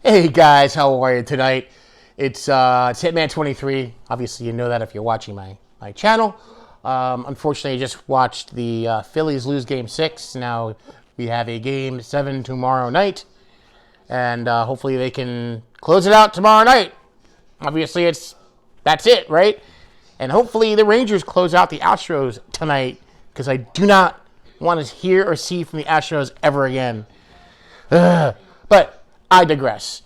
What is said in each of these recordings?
Hey guys, how are you tonight? It's Hitman23. Obviously, you know that if you're watching my channel. Unfortunately, I just watched the Phillies lose Game 6. Now we have a Game 7 tomorrow night, and hopefully they can close it out tomorrow night. Obviously, that's it, right? And hopefully the Rangers close out the Astros tonight, because I do not want to hear or see from the Astros ever again. But I digress.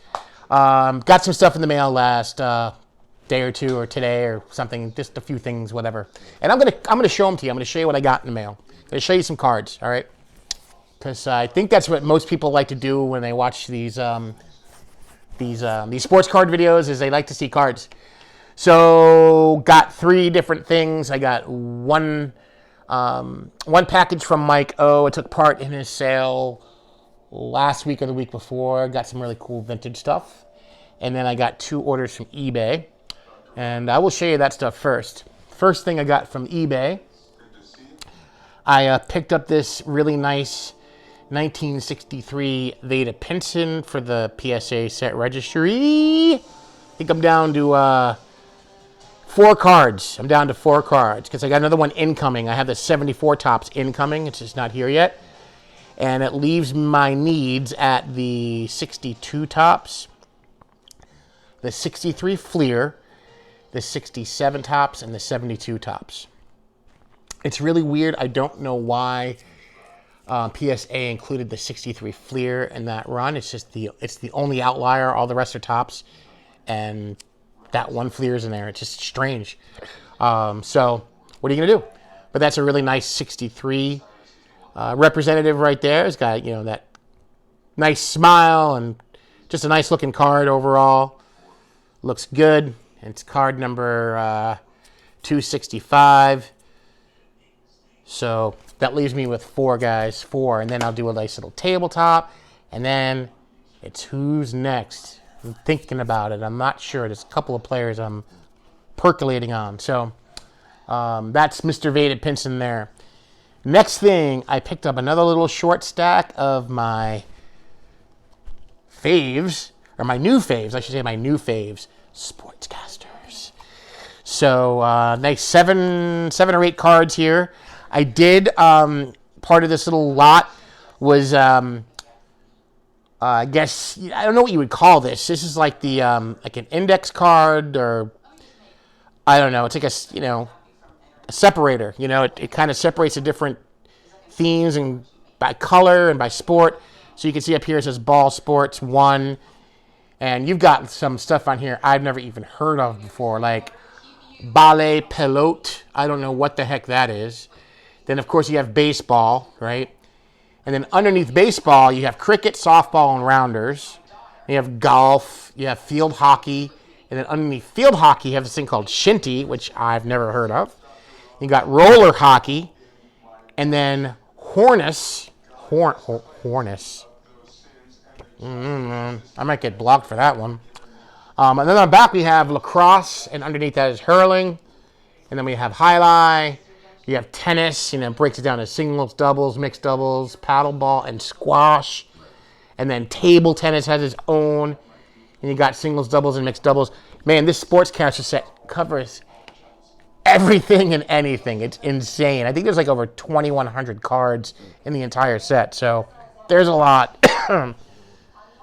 Got some stuff in the mail last day or two, or today, or something. Just a few things, whatever. And I'm gonna show them to you. I'm gonna show you what I got in the mail. I'm gonna show you some cards, all right? Because I think that's what most people like to do when they watch these sports card videos. Is they like to see cards. So got 3 different things. I got one package from Mike O. I took part in his sale last week or the week before. Got some really cool vintage stuff. And then I got 2 orders from eBay. And I will show you that stuff first. First thing I got from eBay, I picked up this really nice 1963 Veda Pinson for the PSA set registry. I think I'm down to 4 cards. I'm down to 4 cards because I got another one incoming. I have the 74 tops incoming. It's just not here yet. And it leaves my needs at the 62 tops, the 63 Fleer, the 67 tops, and the 72 tops. It's really weird. I don't know why PSA included the 63 Fleer in that run. It's the only outlier. All the rest are tops, and that one Fleer is in there. It's just strange. So what are you gonna do? But that's a really nice 63 representative right there. It's got that nice smile and just a nice looking card overall. Looks good. And it's card number 265. So that leaves me with 4 guys, 4, and then I'll do a nice little tabletop, and then it's who's next. I'm thinking about it. I'm not sure. There's a couple of players I'm percolating on. So that's Mr. Veda Pinson there. Next thing, I picked up another little short stack of my faves, or my new faves, I should say my new faves, Sportscasters. So nice 7 or 8 cards here. I did, part of this little lot was, I guess, I don't know what you would call this. This is like the, like an index card, or, I don't know. It's like a separator. It kind of separates the different themes and by color and by sport. So you can see up here it says Ball Sports 1. And you've got some stuff on here I've never even heard of before, like Ballet Pelote. I don't know what the heck that is. Then, of course, you have baseball, right? And then underneath baseball, you have cricket, softball, and rounders. You have golf. You have field hockey. And then underneath field hockey, you have this thing called shinty, which I've never heard of. You got roller hockey. And then Hornus. Hornus. I might get blocked for that one. And then on the back, we have lacrosse. And underneath that is hurling. And then we have highlight. You have tennis, it breaks it down to singles, doubles, mixed doubles, paddleball, and squash. And then table tennis has its own. And you got singles, doubles, and mixed doubles. Man, this Sportscaster set covers everything and anything. It's insane. I think there's like over 2,100 cards in the entire set. So there's a lot.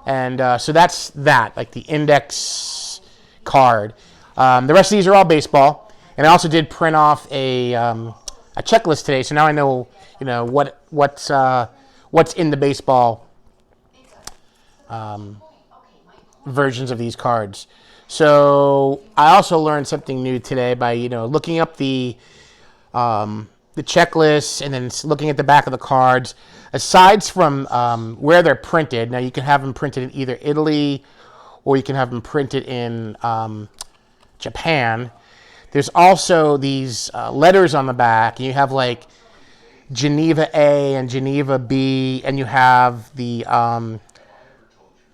And so that's that, like the index card. The rest of these are all baseball. And I also did print off a checklist today, so now I know what's in the baseball versions of these cards. So I also learned something new today by looking up the checklist and then looking at the back of the cards. Aside from where they're printed, now you can have them printed in either Italy or you can have them printed in Japan. There's also these letters on the back. You have like Geneva A and Geneva B, and you have the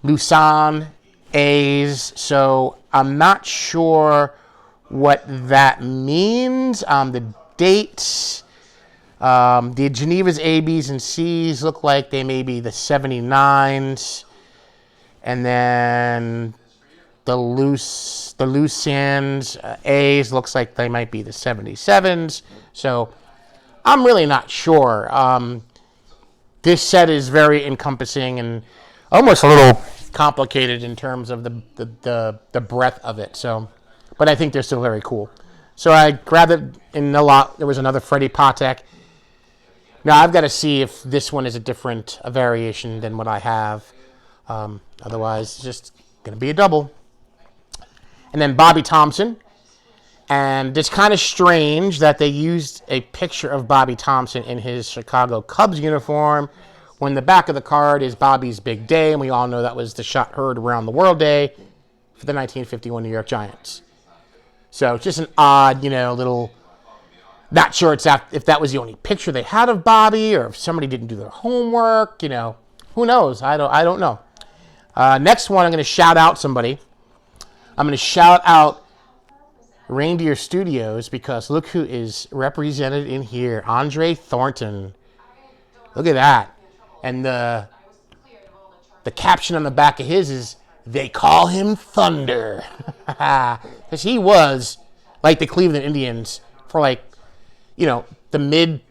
Lausanne A's. So I'm not sure what that means. The dates, the Geneva's A, B's, and C's look like they may be the 79s. And then the loose sands A's looks like they might be the 77s. So I'm really not sure. This set is very encompassing and almost a little complicated in terms of the breadth of it. So, but I think they're still very cool. So I grabbed it in a lot. There was another Freddie Patek. Now I've got to see if this one is a variation than what I have. Otherwise, it's just going to be a double. And then Bobby Thompson. And it's kind of strange that they used a picture of Bobby Thompson in his Chicago Cubs uniform when the back of the card is Bobby's big day, and we all know that was the shot heard around the world day for the 1951 New York Giants. So it's just an odd, little, not sure if that was the only picture they had of Bobby or if somebody didn't do their homework, who knows? I don't know. Next one, I'm going to shout out somebody. I'm going to shout out Reindeer Studios because look who is represented in here. Andre Thornton. Look at that. And the caption on the back of his is, "They call him Thunder." Because he was like the Cleveland Indians for the mid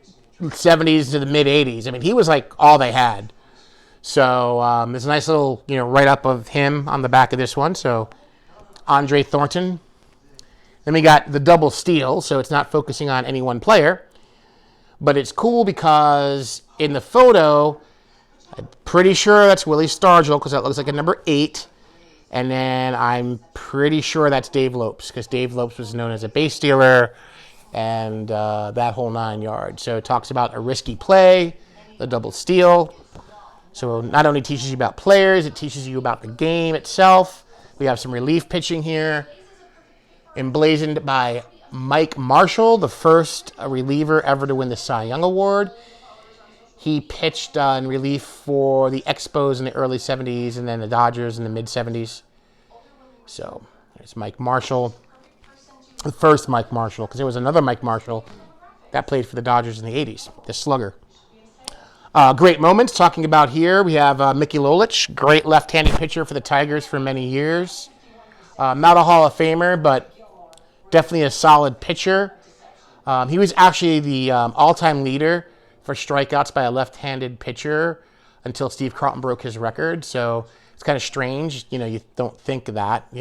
70s to the mid 80s. I mean, he was like all they had. So there's a nice little, write-up of him on the back of this one. So Andre Thornton. Then we got the double steal, so it's not focusing on any one player. But it's cool because in the photo, I'm pretty sure that's Willie Stargell because that looks like a number 8. And then I'm pretty sure that's Dave Lopes because Dave Lopes was known as a base stealer and that whole 9 yards. So it talks about a risky play, the double steal. So not only teaches you about players, it teaches you about the game itself. We have some relief pitching here. Emblazoned by Mike Marshall, the first reliever ever to win the Cy Young Award. He pitched in relief for the Expos in the early 70s and then the Dodgers in the mid-70s. So there's Mike Marshall, the first Mike Marshall, because there was another Mike Marshall that played for the Dodgers in the 80s, the slugger. Great moments talking about here. We have Mickey Lolich, great left-handed pitcher for the Tigers for many years. Not a Hall of Famer, but definitely a solid pitcher. He was actually the all-time leader for strikeouts by a left-handed pitcher until Steve Carlton broke his record. So it's kind of strange. You don't think of that,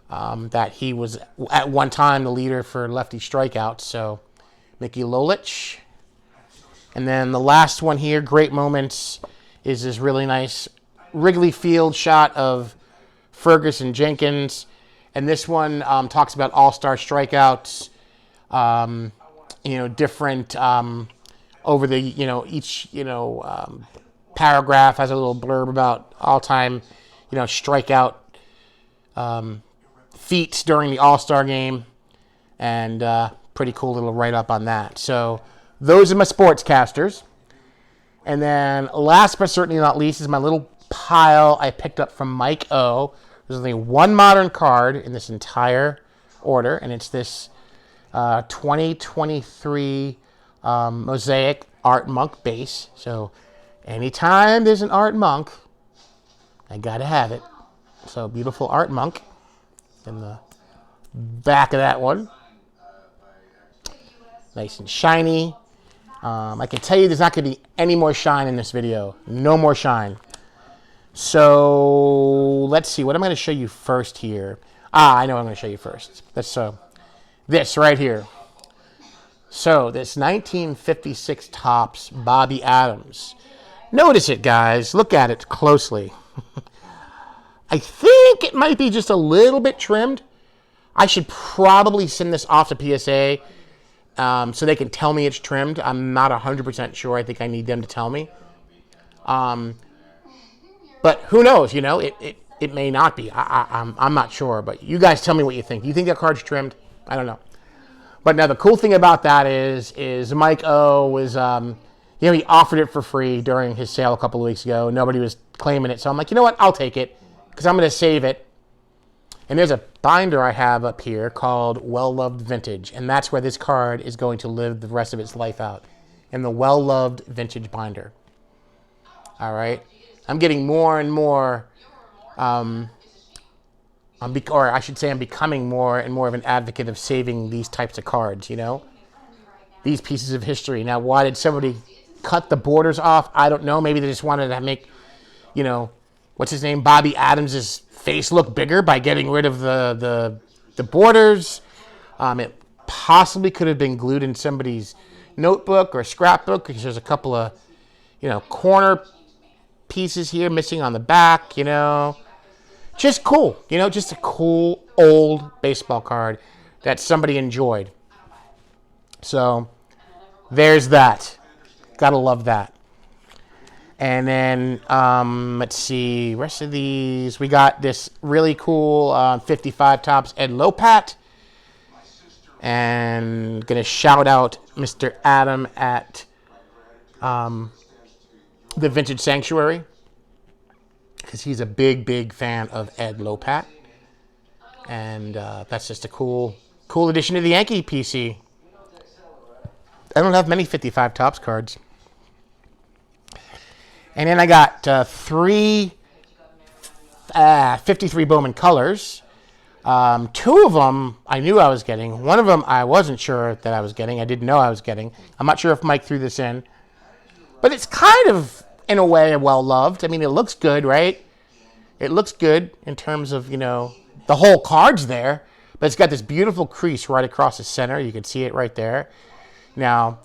that he was at one time the leader for lefty strikeouts. So Mickey Lolich. And then the last one here, great moments, is this really nice Wrigley Field shot of Ferguson Jenkins. And this one talks about all-star strikeouts, different over the, each, paragraph has a little blurb about all-time, strikeout feats during the all-star game. And pretty cool little write-up on that. So those are my Sportscasters. And then last but certainly not least is my little pile I picked up from Mike O. There's only one modern card in this entire order, and it's this 2023 Mosaic Art Monk base. So anytime there's an Art Monk, I got to have it. So beautiful Art Monk in the back of that one. Nice and shiny. I can tell you there's not going to be any more shine in this video. No more shine. So let's see. What I'm going to show you first here. I know what I'm going to show you first. This right here. So this 1956 Topps Bobby Adams. Notice it, guys. Look at it closely. I think it might be just a little bit trimmed. I should probably send this off to PSA so they can tell me it's trimmed. I'm not 100% sure. I think I need them to tell me. But who knows? It may not be. I'm not sure. But you guys tell me what you think. Do you think that card's trimmed? I don't know. But now the cool thing about that is Mike O was, he offered it for free during his sale a couple of weeks ago. Nobody was claiming it. So I'm like, you know what? I'll take it because I'm going to save it. And there's a binder I have up here called Well-Loved Vintage. And that's where this card is going to live the rest of its life out. In the Well-Loved Vintage binder. All right. I'm getting more and more or I should say I'm becoming more and more of an advocate of saving these types of cards, these pieces of history. Now, why did somebody cut the borders off? I don't know. Maybe they just wanted to make, what's his name, Bobby Adams' face look bigger by getting rid of the borders. It possibly could have been glued in somebody's notebook or scrapbook because there's a couple of, corner pieces here missing on the back, Just cool, just a cool old baseball card that somebody enjoyed. So there's that. Gotta love that. And then, let's see, rest of these. We got this really cool 55 Topps Ed Lopat. And going to shout out Mr. Adam at the Vintage Sanctuary, because he's a big, big fan of Ed Lopat. And that's just a cool addition to the Yankee PC. I don't have many 55 Topps cards. And then I got 3 53 Bowman Colors. 2 of them I knew I was getting. One of them I wasn't sure that I was getting. I didn't know I was getting. I'm not sure if Mike threw this in. But it's kind of, in a way, well-loved. I mean, it looks good, right? It looks good in terms of, the whole card's there. But it's got this beautiful crease right across the center. You can see it right there. Now,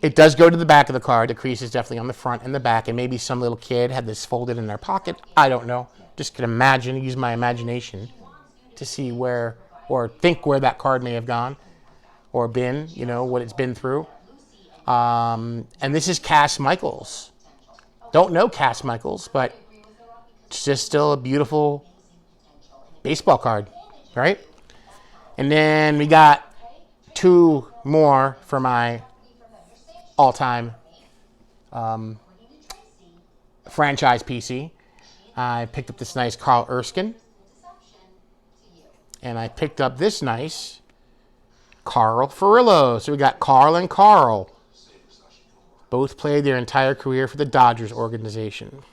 it does go to the back of the card. The crease is definitely on the front and the back. And maybe some little kid had this folded in their pocket. I don't know. Just can imagine, use my imagination to see where, or think where that card may have gone or been, what it's been through. And this is Cass Michaels. Don't know Cass Michaels, but it's just still a beautiful baseball card, right? And then we got 2 more for my all-time franchise PC. I picked up this nice Carl Erskine. And I picked up this nice Carl Furillo. So we got Carl and Carl. Both played their entire career for the Dodgers organization.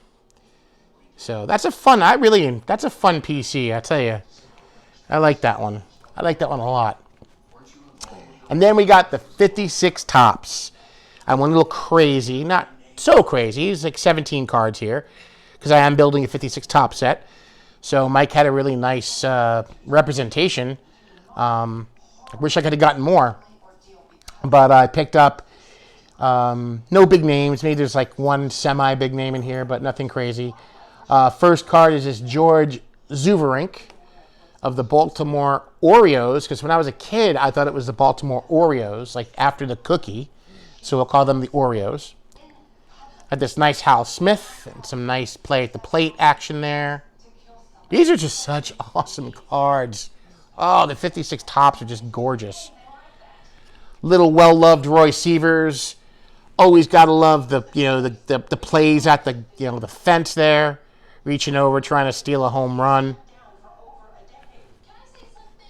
So that's a fun PC, I tell you. I like that one. I like that one a lot. And then we got the 56 Topps. I went a little crazy. Not so crazy. It's like 17 cards here, because I am building a 56 Topps set. So Mike had a really nice representation. I wish I could have gotten more. But I picked up no big names. Maybe there's like one semi-big name in here, but nothing crazy. First card is this George Zuverink of the Baltimore Orioles, because when I was a kid, I thought it was the Baltimore Oreos, like after the cookie. So we'll call them the Oreos. Had this nice Hal Smith and some nice play at the plate action there. These are just such awesome cards. Oh, the 56 Topps are just gorgeous. Little well-loved Roy Sievers. Always got to love the plays at the fence there, reaching over trying to steal a home run.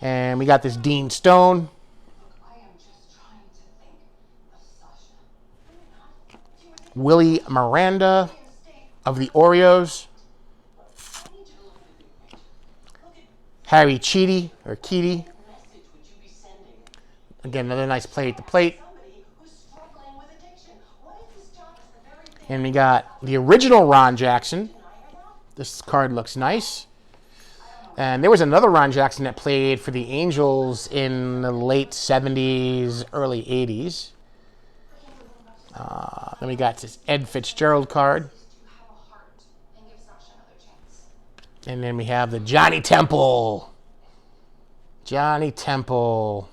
And we got this Dean Stone. Willie Miranda of the Oreos. Harry Cheedy, or Keedy. Again, another nice play at the plate. And we got the original Ron Jackson. This card looks nice. And there was another Ron Jackson that played for the Angels in the late 70s, early 80s. Then we got this Ed Fitzgerald card. And then we have the Johnny Temple. Johnny Temple.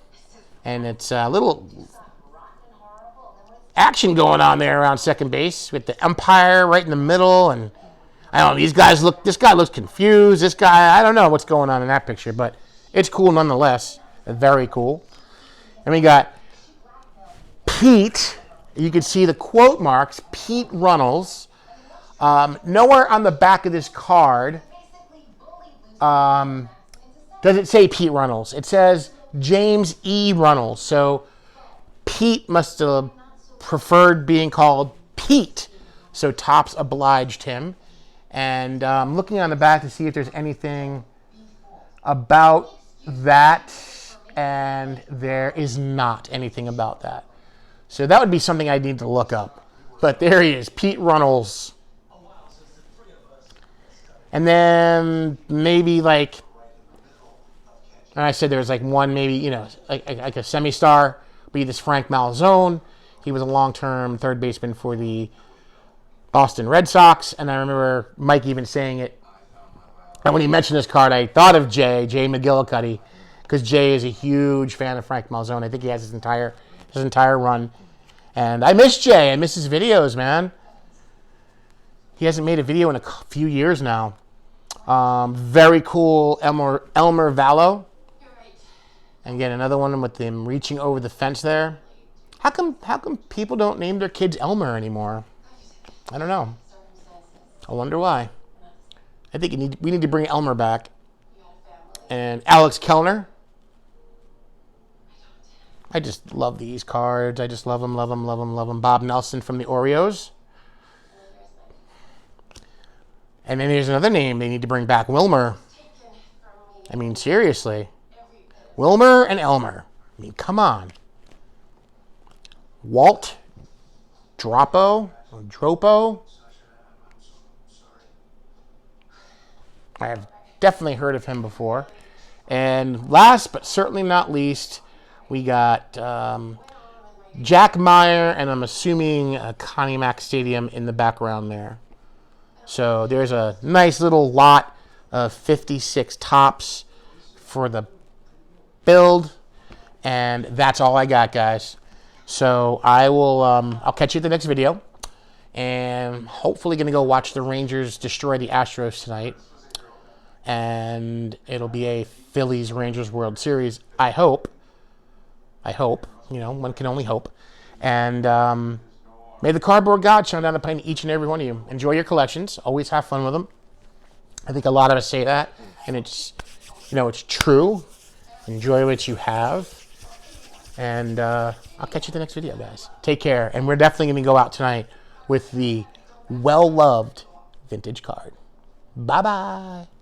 And it's a little action going on there around second base with the umpire right in the middle. And I don't know, this guy looks confused. This guy, I don't know what's going on in that picture, but it's cool nonetheless. Very cool. And we got Pete. You can see the quote marks, Pete Runnels. Nowhere on the back of this card does it say Pete Runnels. It says James E. Runnels. So Pete must have preferred being called Pete. So Topps obliged him And I'm looking on the back to see if there's anything about that, and there is not anything about that. So that would be something I need to look up. But there he is, Pete Runnels. And then maybe like, and I said there was like one maybe, you know, like a semi-star, be this Frank Malzone. He was a long-term third baseman for the Boston Red Sox, and I remember Mike even saying it. And when he mentioned this card, I thought of Jay McGillicuddy, because Jay is a huge fan of Frank Malzone. I think he has his entire run. And I miss Jay. I miss his videos, man. He hasn't made a video in a few years now. Very cool Elmer Vallo. And again, another one with him reaching over the fence there. How come people don't name their kids Elmer anymore? I don't know. I wonder why. I think we need to bring Elmer back. And Alex Kellner. I just love these cards. I just love them, love them, love them, love them. Bob Nelson from the Orioles. And then there's another name they need to bring back, Wilmer. I mean, seriously. Wilmer and Elmer. I mean, come on. Walt Dropo. I have definitely heard of him before. And last but certainly not least, we got Jack Meyer, and I'm assuming Connie Mack Stadium in the background there. So there's a nice little lot of 56 tops for the build, and that's all I got, guys. So I'll catch you at the next video, and hopefully going to go watch the Rangers destroy the Astros tonight, and it'll be a Phillies-Rangers World Series. I hope. You know, one can only hope. And may the cardboard god shine down upon each and every one of you. Enjoy your collections. Always have fun with them. I think a lot of us say that, and it's, you know, it's true. Enjoy what you have. And I'll catch you in the next video, guys. Take care. And we're definitely going to go out tonight with the well-loved vintage card. Bye-bye.